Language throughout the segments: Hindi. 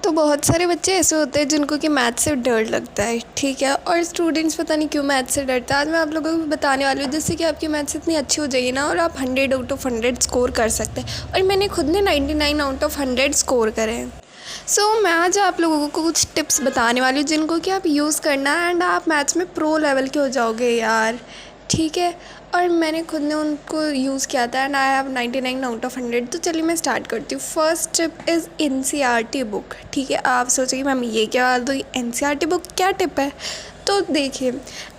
तो बहुत सारे बच्चे ऐसे होते हैं जिनको कि मैथ से डर लगता है, ठीक है। और स्टूडेंट्स पता नहीं क्यों मैथ से डरता है। आज मैं आप लोगों को बताने वाली हूँ जिससे कि आपकी मैथ्स इतनी अच्छी हो जाएगी ना, और आप 100 आउट ऑफ 100 स्कोर कर सकते हैं। और मैंने खुद ने 99 आउट ऑफ 100 स्कोर करे हैं। मैं आज आप लोगों को कुछ टिप्स बताने वाली हूँ जिनको कि आप यूज़ करना है एंड आप मैथ्स में प्रो लेवल के हो जाओगे यार, ठीक है। और मैंने खुद ने उनको यूज़ किया था and I have 99 out of 100। तो चलिए मैं स्टार्ट करती हूँ। First tip is NCERT book, ठीक है। आप सोचेंगे मैम ये क्या, तो NCERT बुक क्या टिप है? तो देखिए,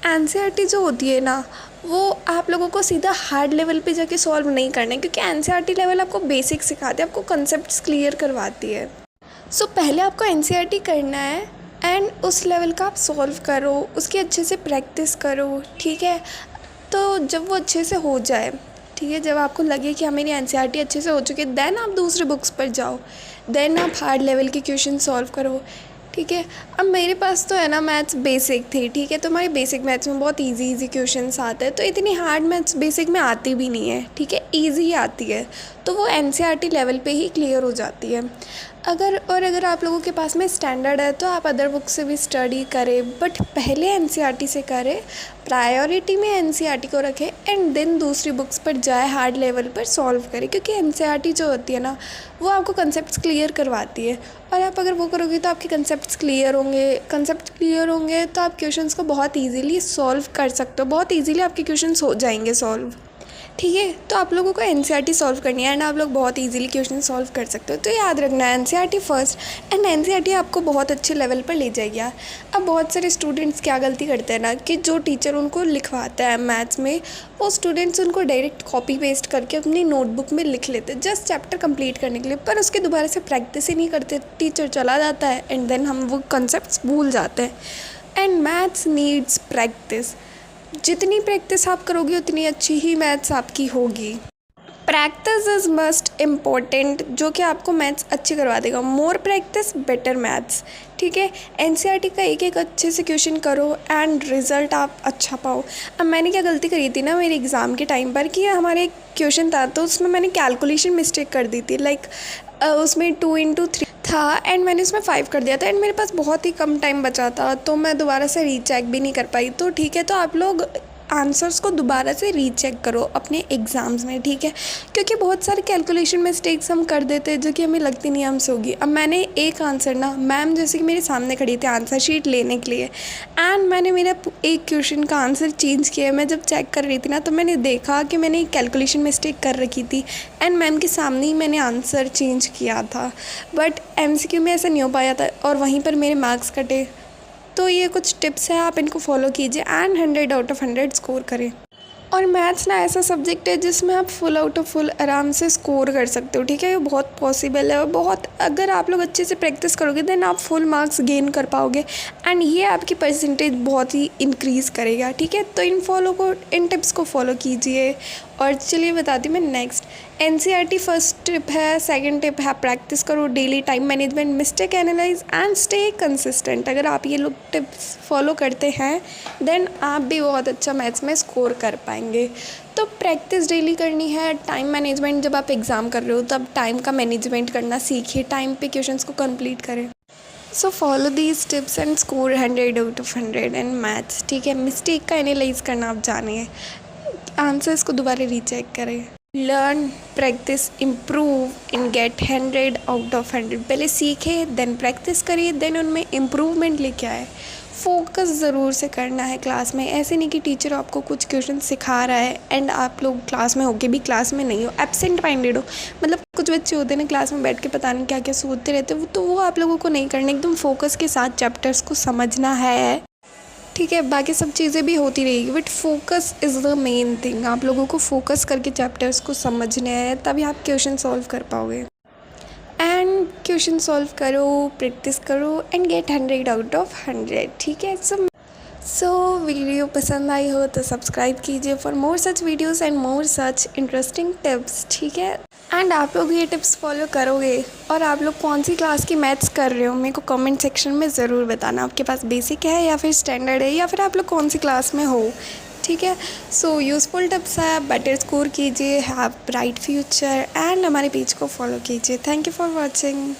NCERT जो होती है ना, वो आप लोगों को सीधा हार्ड लेवल पे जाके सॉल्व नहीं करना है, क्योंकि NCERT लेवल आपको बेसिक सिखाते हैं, आपको कंसेप्ट्स क्लियर करवाती है। पहले आपको NCERT करना है एंड उस लेवल का आप सॉल्व करो, उसकी अच्छे से प्रैक्टिस करो, ठीक है। तो जब वो अच्छे से हो जाए, ठीक है, जब आपको लगे कि हाँ मेरी NCERT अच्छे से हो चुकी है, देन आप दूसरे बुक्स पर जाओ, देन आप हार्ड लेवल के क्वेश्चन सॉल्व करो, ठीक है। अब मेरे पास तो है ना मैथ्स बेसिक थी, ठीक है। तो हमारे बेसिक मैथ्स में बहुत इजी क्वेश्चंस आते हैं, तो इतनी हार्ड मैथ्स बेसिक में आती भी नहीं है, ठीक है, ईजी आती है। तो वो NCERT लेवल पे ही क्लियर हो जाती है। अगर आप लोगों के पास में स्टैंडर्ड है तो आप अदर बुक से भी स्टडी करें, बट पहले NCERT से करें, प्रायोरिटी में NCERT को रखें एंड देन दूसरी बुक्स पर जाए, हार्ड लेवल पर सॉल्व करें। क्योंकि NCERT जो होती है ना, वो आपको कंसेप्ट्स क्लियर करवाती है, और आप अगर वो करोगे तो आपके कंसेप्ट क्लियर होंगे तो आप क्वेश्चंस को बहुत ईजीली सॉल्व कर सकते हो, बहुत ईजीली आपके क्वेश्चंस हो जाएंगे सॉल्व, ठीक है। तो आप लोगों को NCERT सॉल्व करनी है एंड आप लोग बहुत इजीली क्वेश्चन सॉल्व कर सकते हो। तो याद रखना है NCERT फर्स्ट, एंड NCERT आपको बहुत अच्छे लेवल पर ले जाएगी यार। अब बहुत सारे स्टूडेंट्स क्या गलती करते हैं ना, कि जो टीचर उनको लिखवाता है मैथ्स में, वो स्टूडेंट्स उनको डायरेक्ट कॉपी पेस्ट करके अपनी नोटबुक में लिख लेते हैं जस्ट चैप्टर कंप्लीट करने के लिए, पर उसके दोबारा से प्रैक्टिस ही नहीं करते। टीचर चला जाता है एंड देन हम वो कंसेप्ट भूल जाते हैं। एंड मैथ्स नीड्स प्रैक्टिस, जितनी प्रैक्टिस आप करोगे उतनी अच्छी ही मैथ्स आपकी होगी। प्रैक्टिस इज़ मस्ट इम्पॉर्टेंट, जो कि आपको मैथ्स अच्छी करवा देगा। मोर प्रैक्टिस बेटर मैथ्स, ठीक है। NCERT का एक अच्छे से क्वेश्चन करो एंड रिज़ल्ट आप अच्छा पाओ। अब मैंने क्या गलती करी थी ना मेरे एग्ज़ाम के टाइम पर, कि हमारे एक क्वेश्चन था तो उसमें मैंने कैलकुलेशन मिस्टेक कर दी थी। उसमें 2 into 3 था एंड मैंने उसमें 5 कर दिया था एंड मेरे पास बहुत ही कम टाइम बचा था, तो मैं दोबारा से रीचेक भी नहीं कर पाई। तो ठीक है, तो आप लोग आंसर्स को दोबारा से रीचेक करो अपने एग्ज़ाम्स में, ठीक है। क्योंकि बहुत सारे कैलकुलेशन मिस्टेक्स हम कर देते हैं जो कि हमें लगती नहीं हमसे होगी। अब मैंने एक आंसर ना, मैम जैसे कि मेरे सामने खड़ी थी आंसर शीट लेने के लिए, एंड मैंने मेरा एक क्वेश्चन का आंसर चेंज किया। मैं जब चेक कर रही थी ना, तो मैंने देखा कि मैंने एक कैलकुलेशन मिस्टेक कर रखी थी एंड मैम के सामने ही मैंने आंसर चेंज किया था, बट MCQ में ऐसा नहीं हो पाया था और वहीं पर मेरे मार्क्स कटे। तो ये कुछ टिप्स हैं, आप इनको फॉलो कीजिए एंड 100 आउट ऑफ 100 स्कोर करें। और मैथ्स ना ऐसा सब्जेक्ट है जिसमें आप फुल आउट ऑफ फुल आराम से स्कोर कर सकते हो, ठीक है। ये बहुत पॉसिबल है, और बहुत अगर आप लोग अच्छे से प्रैक्टिस करोगे देन आप फुल मार्क्स गेन कर पाओगे एंड ये आपकी परसेंटेज बहुत ही इंक्रीज़ करेगा, ठीक है। तो इन टिप्स को फॉलो कीजिए। और चलिए बताती हूँ मैं नेक्स्ट। NCERT फर्स्ट टिप है। सेकंड टिप है प्रैक्टिस करो daily, time management, mistake analyse and stay consistent. अगर आप ये लोग टिप्स फॉलो करते हैं देन आप भी बहुत अच्छा मैथ्स में स्कोर कर पाएंगे। तो प्रैक्टिस डेली करनी है। टाइम मैनेजमेंट, जब आप एग्ज़ाम कर रहे हो तब टाइम का मैनेजमेंट करना सीखिए, टाइम पे क्वेश्चंस को कंप्लीट करें। Follow these tips and score 100 out of 100 in maths, ठीक है। मिस्टेक का एनालाइज करना आप जानिए, आंसर्स को दोबारा रीचेक करें। Learn, practice, improve and get 100 out of 100। पहले सीखे देन प्रैक्टिस करिए, देन उनमें इम्प्रूवमेंट लेके आए। फोकस ज़रूर से करना है क्लास में, ऐसे नहीं कि टीचर आपको कुछ क्वेश्चन सिखा रहा है एंड आप लोग क्लास में होके भी क्लास में नहीं हो, एब्सेंट माइंडेड हो। मतलब कुछ बच्चे होते हैं ना क्लास में बैठ के पता नहीं क्या क्या सोचते रहते हैं, तो वो आप लोगों को नहीं करना। एकदम फोकस के साथ चैप्टर्स को समझना है, ठीक है। बाकी सब चीज़ें भी होती रहेगी, but focus is the main thing. आप लोगों को फोकस करके चैप्टर्स को समझने हैं, तभी आप क्वेश्चन सॉल्व कर पाओगे। एंड क्वेश्चन सॉल्व करो, प्रैक्टिस करो एंड गेट 100 आउट ऑफ 100, ठीक है। वीडियो पसंद आई हो तो सब्सक्राइब कीजिए for more such videos and more such interesting tips, ठीक है। एंड आप लोग ये टिप्स फॉलो करोगे, और आप लोग कौन सी क्लास की मैथ्स कर रहे हो मेरे को कमेंट सेक्शन में ज़रूर बताना। आपके पास बेसिक है या फिर स्टैंडर्ड है, या फिर आप लोग कौन सी क्लास में हो, ठीक है। यूज़फुल टिप्स है, बेटर स्कोर कीजिए, हैव ब्राइट फ्यूचर एंड हमारे पेज को फॉलो कीजिए। Thank you for watching.